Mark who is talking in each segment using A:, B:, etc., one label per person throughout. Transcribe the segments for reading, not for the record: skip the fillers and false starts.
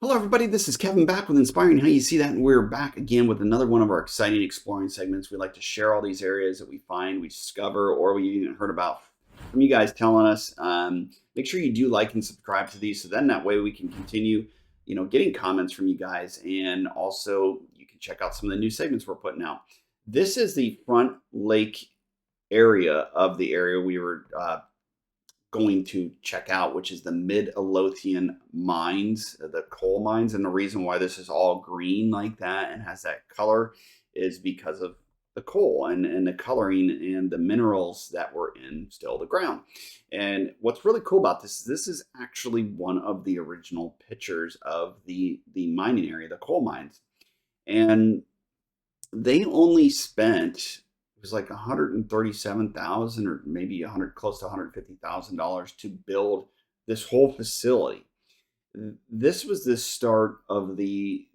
A: Hello, everybody. This is Kevin back with Inspiring How You See That, and we're back again with another one of our exciting exploring segments. We like to share all these areas that we find, we discover, or we even heard about from you guys telling us. Make sure you do like and subscribe to these, so then that way we can continue, getting comments from you guys, and also you can check out some of the new segments we're putting out. This is the front lake area of the area we were going to check out, which is the mid-LOH-thie-än mines, the coal mines. And the reason why this is all green like that and has that color is because of the coal and the coloring and the minerals that were in still the ground. And what's really cool about this is actually one of the original pictures of the mining area, the coal mines. And they only spent, was like 137,000 or maybe 100, close to $150,000 to build this whole facility. This was the start of the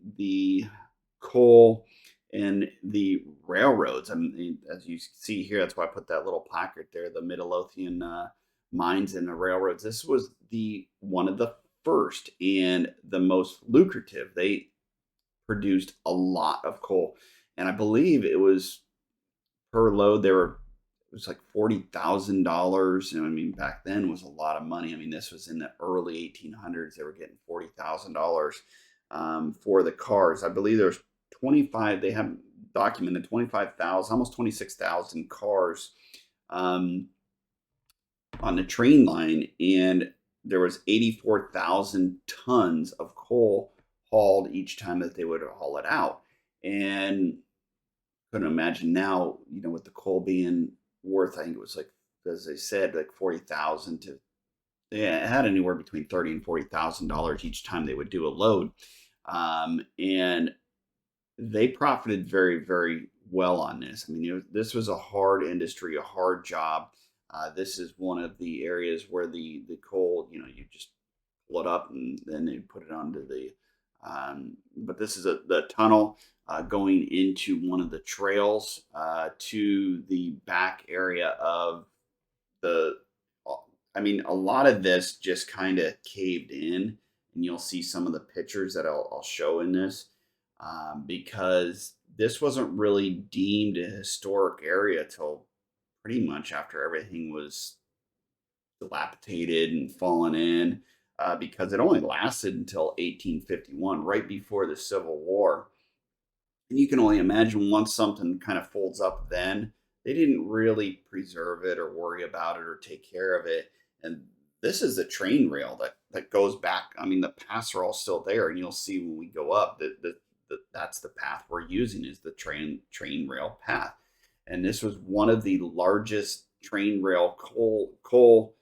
A: coal and the railroads. I mean, as you see here, that's why I put that little placard there, the mid-LOH-thie-än mines and the railroads. This was one of the first and the most lucrative. They produced a lot of coal, and I believe it was per load, it was like $40,000. And I mean, back then was a lot of money. I mean, this was in the early 1800s. They were getting $40,000 for the cars. I believe there's 25, they have documented 25,000, almost 26,000 cars on the train line. And there was 84,000 tons of coal hauled each time that they would haul it out. And couldn't imagine now, with the coal being worth, I think it was like, as they said, like 40,000 to, yeah, it had anywhere between $30,000 and $40,000 each time they would do a load. And they profited very, very well on this. I mean, this was a hard industry, a hard job. This is one of the areas where the coal, you just pull it up and then they put it onto the, but this is the tunnel going into one of the trails to the back area of I mean, a lot of this just kind of caved in, and you'll see some of the pictures that I'll show in this because this wasn't really deemed a historic area till pretty much after everything was dilapidated and fallen in. Because it only lasted until 1851, right before the Civil War. And you can only imagine once something kind of folds up, then they didn't really preserve it or worry about it or take care of it. And this is the train rail that goes back. I mean, the paths are all still there, and you'll see when we go up that that's the path we're using, is the train rail path. And this was one of the largest train rail coal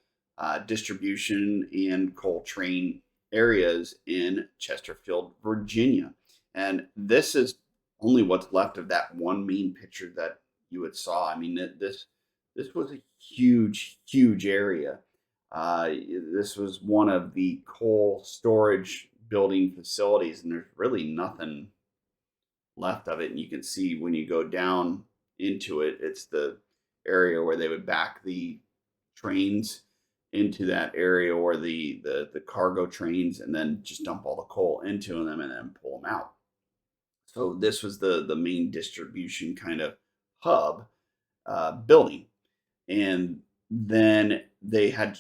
A: distribution and coal train areas in Chesterfield, Virginia. And this is only what's left of that one main picture that you had saw. I mean, this was a huge, huge area. This was one of the coal storage building facilities, and there's really nothing left of it. And you can see when you go down into it, it's the area where they would back the trains into that area, or the cargo trains, and then just dump all the coal into them and then pull them out. So this was the main distribution kind of hub building. And then they had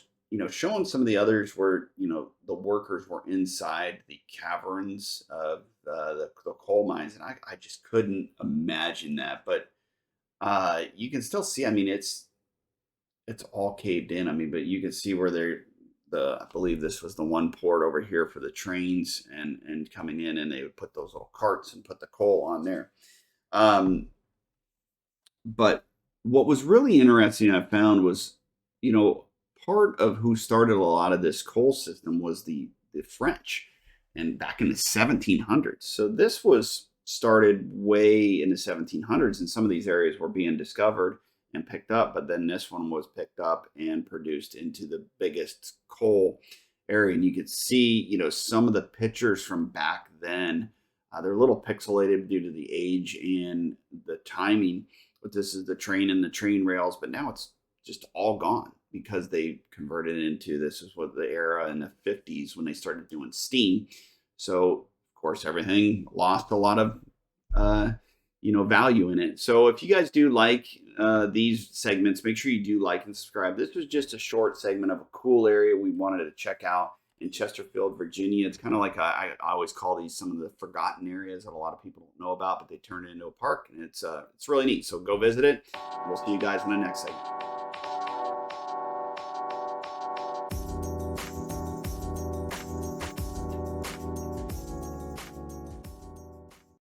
A: shown some of the others where the workers were inside the caverns of the coal mines, and I just couldn't imagine that. But you can still see, I mean, it's all caved in. I mean, but you can see where I believe this was the one port over here for the trains and coming in, and they would put those little carts and put the coal on there. But what was really interesting I found was, part of who started a lot of this coal system was the French, and back in the 1700s. So this was started way in the 1700s, and some of these areas were being discovered and picked up, but then this one was picked up and produced into the biggest coal area. And you could see, some of the pictures from back then. They're a little pixelated due to the age and the timing, but this is the train and the train rails. But now it's just all gone because they converted into, this is what the era in the 50s when they started doing steam. So of course, everything lost a lot of value in it. So if you guys do like these segments, make sure you do like and subscribe. This was just a short segment of a cool area we wanted to check out in Chesterfield, Virginia. It's kind of like I always call these some of the forgotten areas that a lot of people don't know about, but they turn it into a park, and it's really neat. So go visit it. We'll see you guys in the next segment.